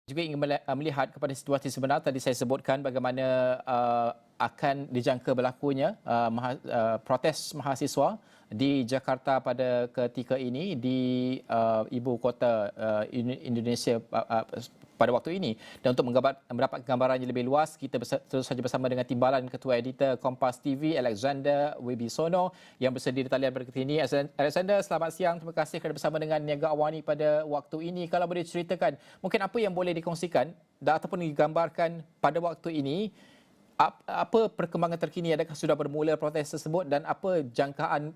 juga ingin melihat kepada situasi sebenar. Tadi saya sebutkan bagaimana akan dijangka berlakunya protes mahasiswa di Jakarta pada ketika ini di ibu kota Indonesia pada waktu ini. Dan untuk mendapat gambaran yang lebih luas, kita terus saja bersama dengan timbalan Ketua Editor Kompas TV, Alexander Wibisono, yang bersedia di talian berikut ini. Alexander, selamat siang. Terima kasih kerana bersama dengan Niaga Awani pada waktu ini. Kalau boleh ceritakan, mungkin apa yang boleh dikongsikan ataupun digambarkan pada waktu ini, apa perkembangan terkini, adakah sudah bermula protes tersebut dan apa jangkaan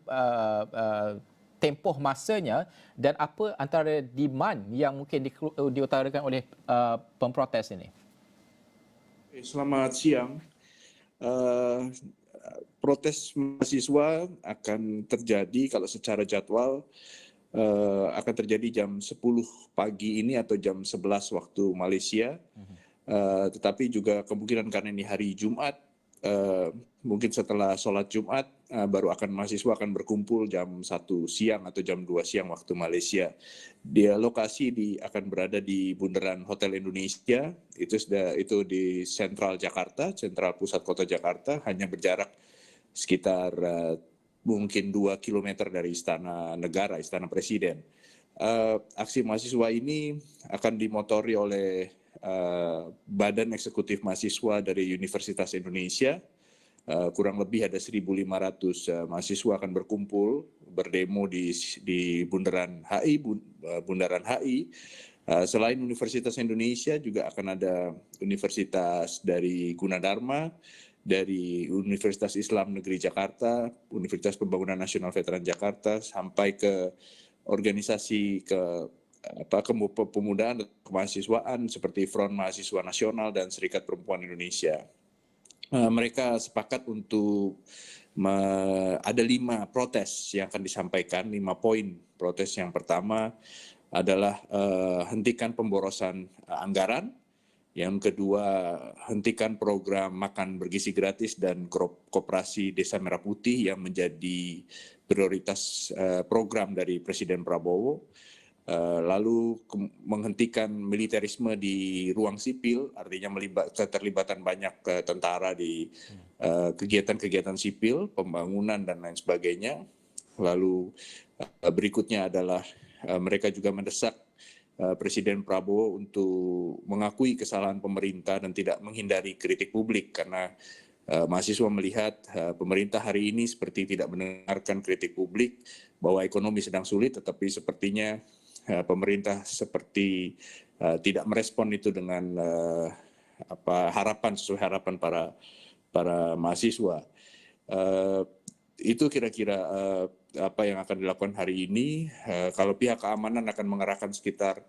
tempoh masanya dan apa antara demand yang mungkin diutarakan oleh pemprotes ini? Selamat siang. Protes mahasiswa akan terjadi kalau secara jadwal akan terjadi jam 10 pagi ini atau jam 11 waktu Malaysia. Tetapi juga kemungkinan karena ini hari Jumat, mungkin setelah sholat Jumat baru mahasiswa akan berkumpul jam 1 siang atau jam 2 siang waktu Malaysia. Lokasi akan berada di Bundaran Hotel Indonesia, itu di sentral Jakarta, sentral pusat kota Jakarta, hanya berjarak sekitar mungkin 2 kilometer dari Istana Negara, Istana Presiden. Aksi mahasiswa ini akan dimotori oleh Badan Eksekutif Mahasiswa dari Universitas Indonesia. Kurang lebih ada 1.500 mahasiswa akan berkumpul berdemo di Bundaran HI. Selain Universitas Indonesia juga akan ada universitas dari Gunadarma, dari Universitas Islam Negeri Jakarta, Universitas Pembangunan Nasional Veteran Jakarta, sampai ke organisasi kepemudaan dan kemahasiswaan seperti Front Mahasiswa Nasional dan Serikat Perempuan Indonesia. Mereka sepakat untuk ada 5 protes yang akan disampaikan, 5 poin protes. Yang pertama adalah hentikan pemborosan anggaran. Yang kedua, hentikan program makan bergizi gratis dan koperasi Desa Merah Putih yang menjadi prioritas program dari Presiden Prabowo. Lalu menghentikan militerisme di ruang sipil, artinya keterlibatan banyak tentara di kegiatan-kegiatan sipil, pembangunan dan lain sebagainya. Lalu berikutnya adalah mereka juga mendesak Presiden Prabowo untuk mengakui kesalahan pemerintah dan tidak menghindari kritik publik, karena mahasiswa melihat pemerintah hari ini seperti tidak mendengarkan kritik publik bahwa ekonomi sedang sulit, tetapi sepertinya pemerintah seperti tidak merespon itu dengan sesuai harapan para mahasiswa. Itu kira-kira apa yang akan dilakukan hari ini. Kalau pihak keamanan akan mengerahkan sekitar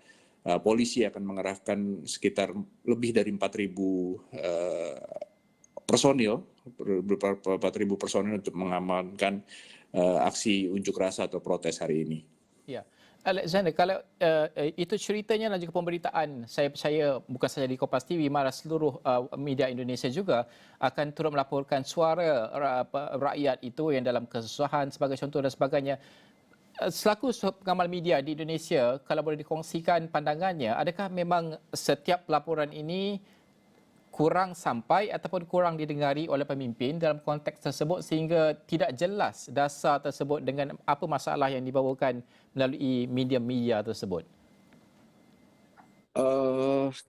polisi akan mengerahkan sekitar lebih dari 4.000 personil untuk mengamankan aksi unjuk rasa atau protes hari ini. Ya, Alexander, kalau itu ceritanya dan juga pemberitaan, saya percaya bukan saja di Kompas TV, malah seluruh media Indonesia juga akan turut melaporkan suara rakyat itu yang dalam kesusahan sebagai contoh dan sebagainya. Selaku pengamal media di Indonesia, kalau boleh dikongsikan pandangannya, adakah memang setiap laporan ini kurang sampai ataupun kurang didengari oleh pemimpin dalam konteks tersebut sehingga tidak jelas dasar tersebut dengan apa masalah yang dibawakan melalui media-media tersebut?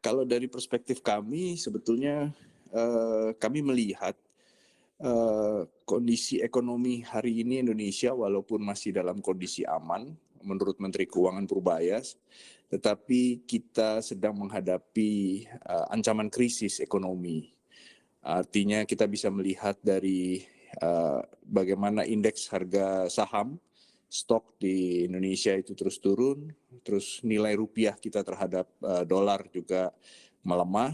Kalau dari perspektif kami, sebetulnya kami melihat kondisi ekonomi hari ini Indonesia walaupun masih dalam kondisi aman menurut Menteri Keuangan Purbaiyas, tetapi kita sedang menghadapi ancaman krisis ekonomi. Artinya kita bisa melihat dari bagaimana indeks harga saham stok di Indonesia itu terus turun, terus nilai rupiah kita terhadap dolar juga melemah.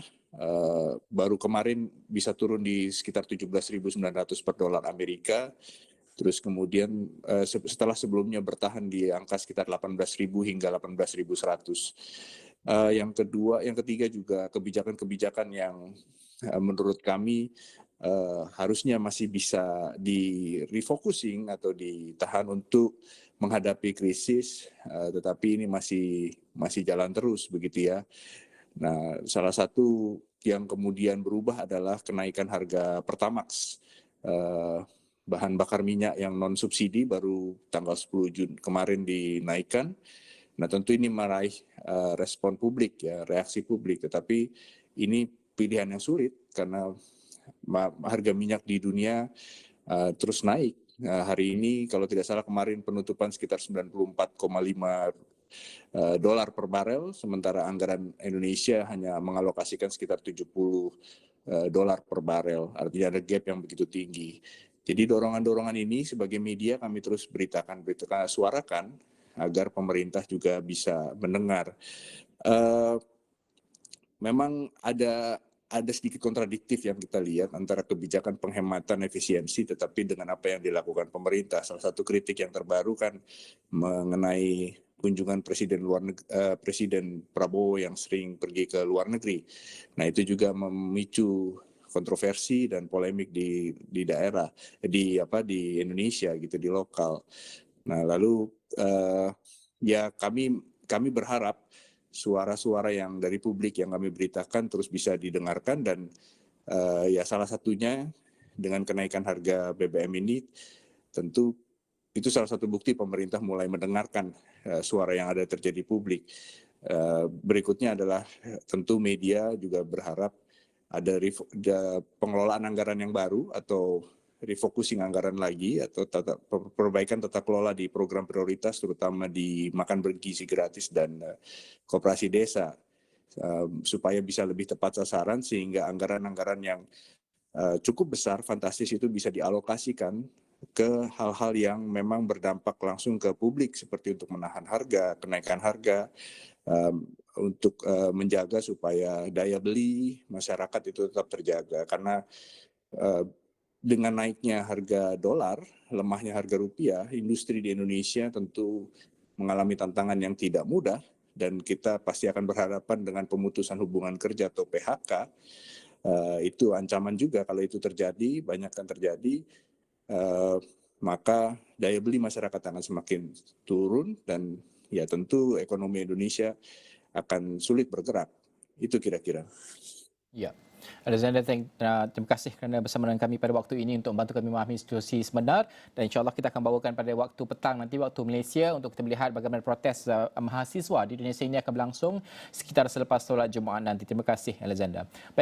Baru kemarin bisa turun di sekitar 17.900 per dolar Amerika. Terus kemudian setelah sebelumnya bertahan di angka sekitar 18.000 hingga 18.100. Yang ketiga juga kebijakan-kebijakan yang menurut kami harusnya masih bisa di-refocusing atau ditahan untuk menghadapi krisis, tetapi ini masih jalan terus begitu ya. Nah, salah satu yang kemudian berubah adalah kenaikan harga Pertamax. Bahan bakar minyak yang non subsidi baru tanggal 10 Juni kemarin dinaikkan. Nah, tentu ini meraih respon publik ya, reaksi publik, tetapi ini pilihan yang sulit karena harga minyak di dunia terus naik. Hari ini kalau tidak salah kemarin penutupan sekitar 94,5 dolar per barel, sementara anggaran Indonesia hanya mengalokasikan sekitar 70 dolar per barel. Artinya ada gap yang begitu tinggi. Jadi dorongan-dorongan ini sebagai media kami terus suarakan agar pemerintah juga bisa mendengar. Memang ada sedikit kontradiktif yang kita lihat antara kebijakan penghematan efisiensi tetapi dengan apa yang dilakukan pemerintah. Salah satu kritik yang terbaru kan mengenai kunjungan Presiden Prabowo yang sering pergi ke luar negeri. Nah, itu juga memicu kontroversi dan polemik di daerah di Indonesia gitu, di lokal. Nah, lalu ya kami berharap suara-suara yang dari publik yang kami beritakan terus bisa didengarkan dan ya salah satunya dengan kenaikan harga BBM ini tentu itu salah satu bukti pemerintah mulai mendengarkan suara yang ada terjadi publik. Berikutnya adalah tentu media juga berharap ada pengelolaan anggaran yang baru atau refocusing anggaran lagi atau perbaikan tata kelola di program prioritas terutama di makan bergizi gratis dan koperasi desa supaya bisa lebih tepat sasaran sehingga anggaran-anggaran yang cukup besar fantastis itu bisa dialokasikan ke hal-hal yang memang berdampak langsung ke publik seperti untuk menahan harga, kenaikan harga, untuk menjaga supaya daya beli masyarakat itu tetap terjaga karena dengan naiknya harga dolar, lemahnya harga rupiah, industri di Indonesia tentu mengalami tantangan yang tidak mudah dan kita pasti akan berhadapan dengan pemutusan hubungan kerja atau PHK. Itu ancaman juga kalau itu terjadi, banyak akan terjadi, maka daya beli masyarakat akan semakin turun dan ya tentu ekonomi Indonesia akan sulit bergerak. Itu kira-kira. Ya. Alexander, terima kasih kerana bersama dengan kami pada waktu ini untuk membantu kami memahami situasi sebenar dan insyaAllah kita akan bawakan pada waktu petang nanti waktu Malaysia untuk kita melihat bagaimana protes mahasiswa di Indonesia ini akan berlangsung sekitar selepas solat Jumaat nanti. Terima kasih Alexander. Baik.